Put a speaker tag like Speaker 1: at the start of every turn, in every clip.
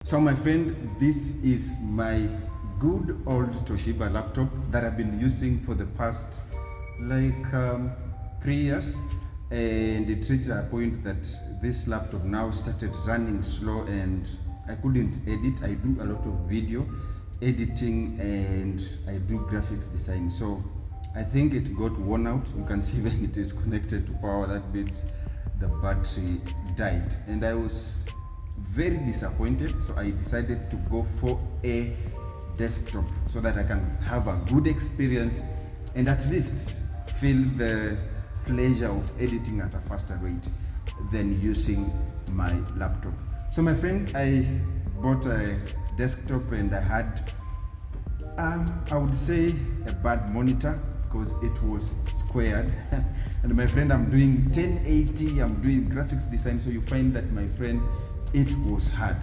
Speaker 1: So my friend, this is my good old Toshiba laptop that I've been using for the past 3 years, and it reached a point that this laptop now started running slow and I couldn't edit. I do a lot of video editing and I do graphics design, so I think it got worn out. You can see when it is connected to power, that means the battery died, and I was very disappointed. So I decided to go for a desktop so that I can have a good experience and at least feel the pleasure of editing at a faster rate than using my laptop. So my friend, I bought a desktop and I had I would say a bad monitor because it was squared and my friend, I'm doing 1080, I'm doing graphics design, so you find that my friend, it was hard.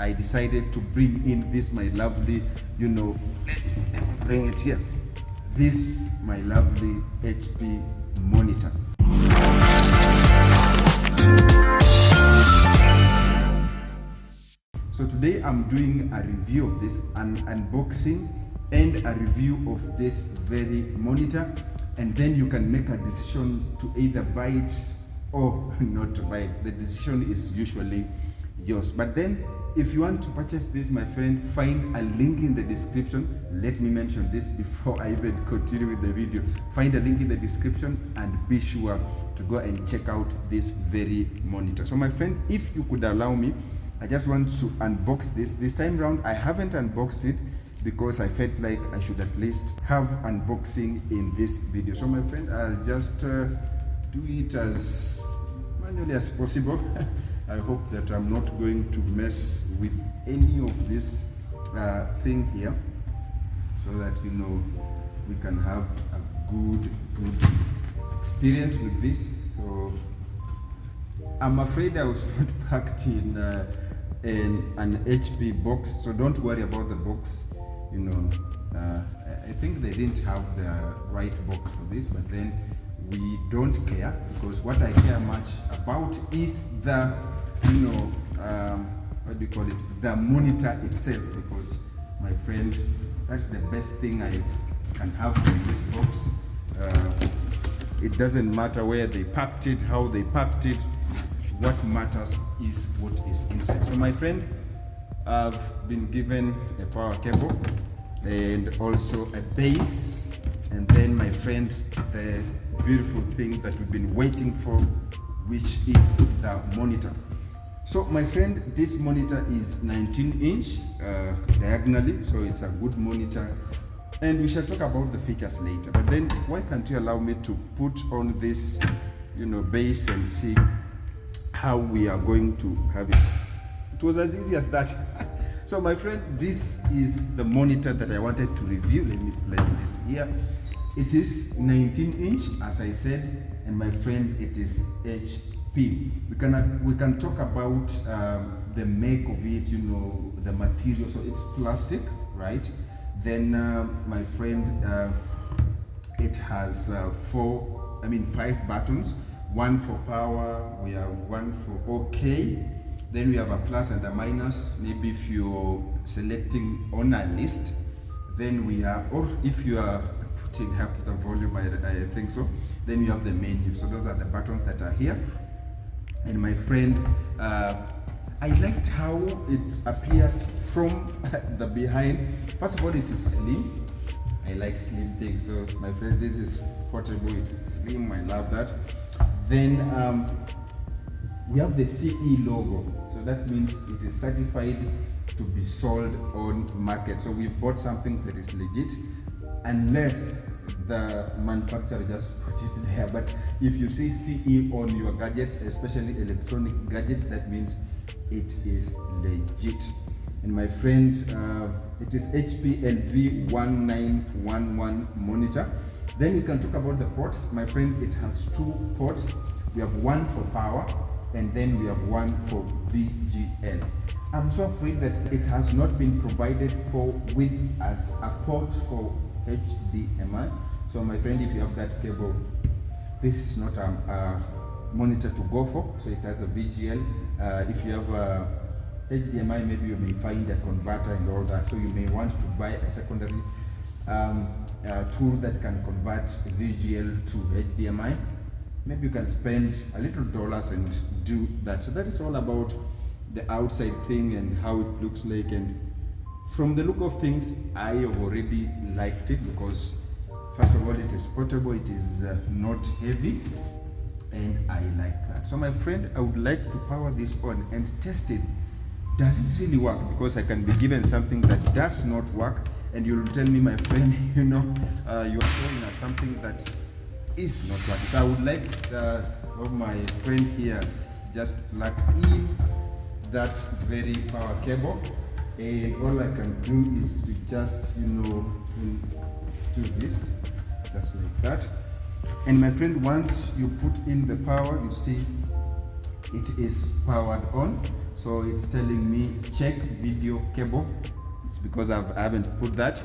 Speaker 1: I decided to bring in this my lovely, let me bring it here, this my lovely HP monitor. So today I'm doing a review of this, an unboxing and a review of this very monitor, and then you can make a decision to either buy it or not to buy it. The decision is usually yours. But then if you want to purchase this, my friend, find a link in the description. Let me mention this before I even continue with the video. Find a link in the description and be sure to go and check out this very monitor. So my friend, if you could allow me, I just want to unbox this. This time around I haven't unboxed it because I felt like I should at least have unboxing in this video. So my friend, I'll just do it as manually as possible. I hope that I'm not going to mess with any of this thing here, so that we can have a good experience with this. So I'm afraid I was not packed in an HP box, so don't worry about the box. I think they didn't have the right box for this, but then we don't care, because what I care much about is the what do you call it, the monitor itself, because my friend, that's the best thing I can have in this box. It doesn't matter where they packed it, how they packed it. What matters is what is inside. So my friend, I've been given a power cable and also a base, and then my friend, the beautiful thing that we've been waiting for, which is the monitor. So my friend, this monitor is 19-inch diagonally, so it's a good monitor, and we shall talk about the features later. But then why can't you allow me to put on this base and see how we are going to have it? It was as easy as that. So my friend, this is the monitor that I wanted to review. Let me place this here. It is 19-inch, as I said, and my friend, it is HP. We can talk about the make of it, the material. So it's plastic, right? Then my friend, it has 5 buttons. One for power, we have one for OK, then we have a plus and a minus, maybe if you're selecting on a list. Then we have, or if you are putting up the volume, I think so, then you have the menu. So those are the buttons that are here. And my friend, I liked how it appears from the behind. First of all, it is slim. I like slim things, so my friend, this is portable, it is slim, I love that. Then we have the CE logo, so that means it is certified to be sold on market. So we've bought something that is legit, unless the manufacturer just put it there. But if you see CE on your gadgets, especially electronic gadgets, that means it is legit. And my friend, it is HP LV1911 monitor. Then we can talk about the ports. My friend, it has 2 ports. We have one for power, and then we have one for VGL. I'm so afraid that it has not been provided with as a port for HDMI. So my friend, if you have that cable, this is not a monitor to go for. So it has a VGL. If you have a HDMI, maybe you may find a converter and all that, so you may want to buy a secondary tool that can convert VGL to HDMI. Maybe you can spend a little dollars and do that. So that is all about the outside thing and how it looks like. And from the look of things, I have already liked it because first of all, it is portable, it is not heavy, and I like that. So my friend, I would like to power this on and test it. Does it really work? Because I can be given something that does not work, and you'll tell me, my friend, you know, you are showing us something that is not working. So I would like my friend here just plug in that very power cable, and all I can do is to just, you know, do this just like that. And my friend, once you put in the power, you see it is powered on. So it's telling me check video cable. It's because I haven't put that.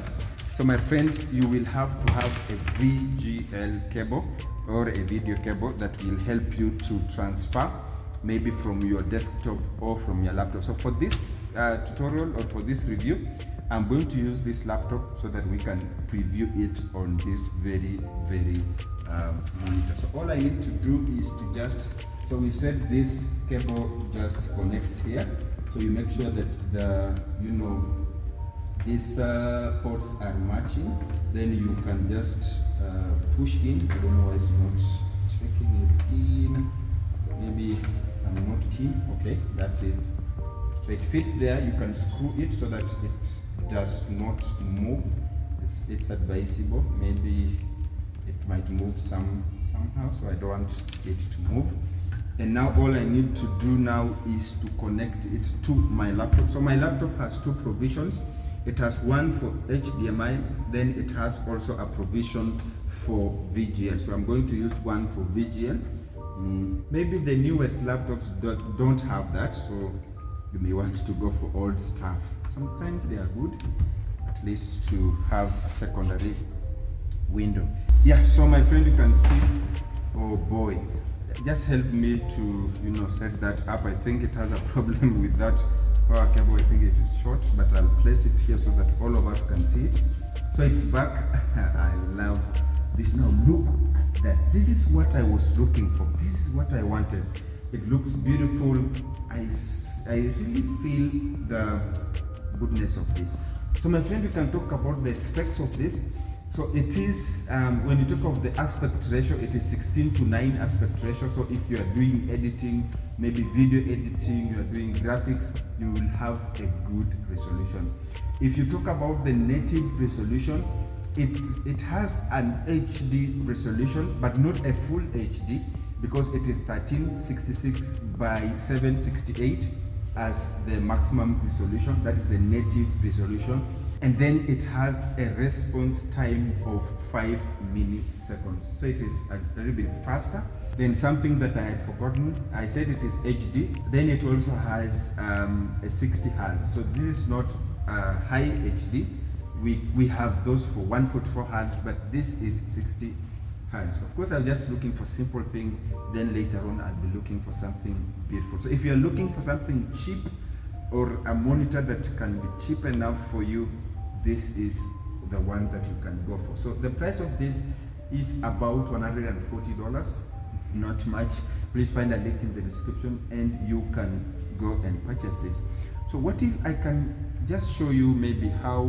Speaker 1: So my friend, you will have to have a VGL cable or a video cable that will help you to transfer maybe from your desktop or from your laptop. So for this tutorial or for this review, I'm going to use this laptop so that we can preview it on this very monitor. So all I need to do is to just, so we said this cable just connects here. So you make sure that the, you know, these ports are matching. Then you can just push in. I don't know why it's not checking it in. Maybe I'm not keen. Okay, that's it. So it fits there. You can screw it so that it does not move. It's advisable. Maybe it might move somehow, so I don't want it to move. And now all I need to do now is to connect it to my laptop. So my laptop has two provisions. It has one for HDMI, then it has also a provision for VGL. So I'm going to use one for VGL. Maybe the newest laptops don't have that, so you may want to go for old stuff. Sometimes they are good, at least to have a secondary window. Yeah, so my friend, you can see, oh boy, just help me to, you know, set that up. I think it has a problem with that power cable. I think it is short, but I'll place it here so that all of us can see it. So it's back. I love this. Now look at that. This is what I was looking for. This is what I wanted. It looks beautiful. I really feel the goodness of this. So my friend, we can talk about the specs of this. So it is, when you talk of the aspect ratio, it is 16:9 aspect ratio. So if you are doing editing, maybe video editing, you are doing graphics, you will have a good resolution. If you talk about the native resolution, it has an HD resolution, but not a full HD, because it is 1366 by 768 as the maximum resolution. That's the native resolution. And then it has a response time of 5 milliseconds. So it is a little bit faster. Then something that I had forgotten, I said it is HD. Then it also has a 60 Hz. So this is not high HD. We have those for 144 Hz, but this is 60 Hz. Of course, I'm just looking for simple thing. Then later on, I'll be looking for something beautiful. So if you're looking for something cheap or a monitor that can be cheap enough for you, this is the one that you can go for. So the price of this is about $140, not much. Please find a link in the description and you can go and purchase this. So what if I can just show you maybe how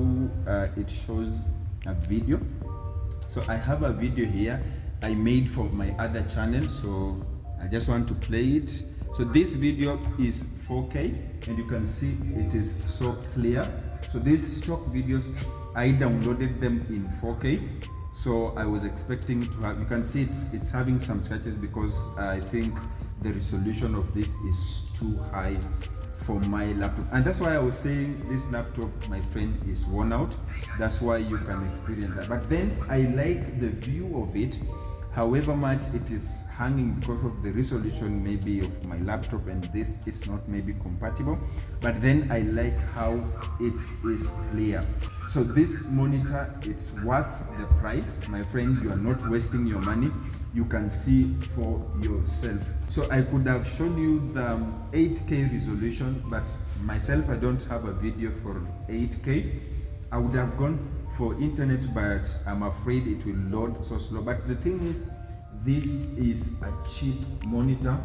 Speaker 1: it shows a video. So I have a video here I made for my other channel, so I just want to play it. So this video is 4K and you can see it is so clear. So these stock videos, I downloaded them in 4K. So I was expecting to have, you can see it's having some scratches because I think the resolution of this is too high for my laptop. And that's why I was saying this laptop, my friend, is worn out. That's why you can experience that. But then I like the view of it. However much it is hanging because of the resolution maybe of my laptop and this, it's not maybe compatible. But then I like how it is clear. So this monitor, it's worth the price. My friend, you are not wasting your money. You can see for yourself. So I could have shown you the 8K resolution, but myself, I don't have a video for 8K. I would have gone for internet, but I'm afraid it will load so slow. But the thing is, this is a cheap monitor,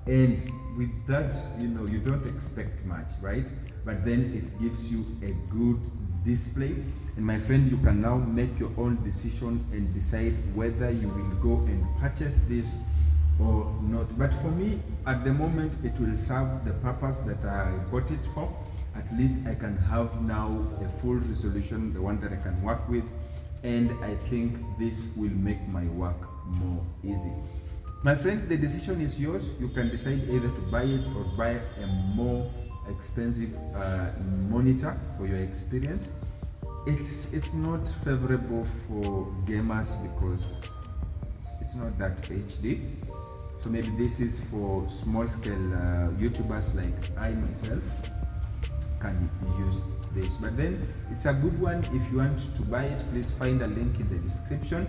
Speaker 1: and with that, you don't expect much, right? But then it gives you a good display. And my friend, you can now make your own decision and decide whether you will go and purchase this or not. But for me, at the moment, it will serve the purpose that I bought it for. At least I can have now a full resolution, the one that I can work with, and I think this will make my work more easy. My friend, the decision is yours. You can decide either to buy it or buy a more expensive monitor for your experience. It's not favorable for gamers because it's not that HD. So maybe this is for small scale YouTubers like I myself can use this. But then it's a good one. If you want to buy it, please find a link in the description.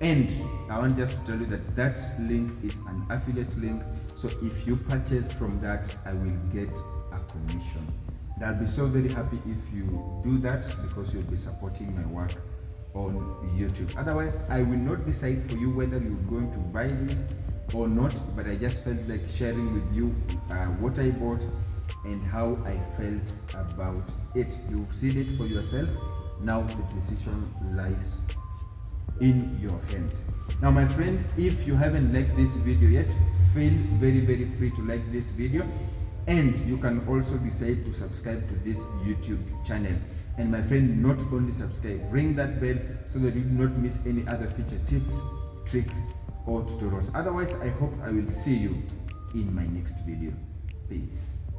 Speaker 1: And I want just to tell you that that link is an affiliate link. So if you purchase from that, I will get a commission. And I'll be so very happy if you do that, because you'll be supporting my work on YouTube. Otherwise, I will not decide for you whether you're going to buy this or not, but I just felt like sharing with you what I bought and how I felt about it. You've seen it for yourself. Now the decision lies in your hands. Now my friend, if you haven't liked this video yet, feel very, very free to like this video, and you can also decide to subscribe to this YouTube channel. And my friend, not only subscribe, ring that bell so that you do not miss any other feature tips, tricks, or tutorials. Otherwise, I hope I will see you in my next video. Peace.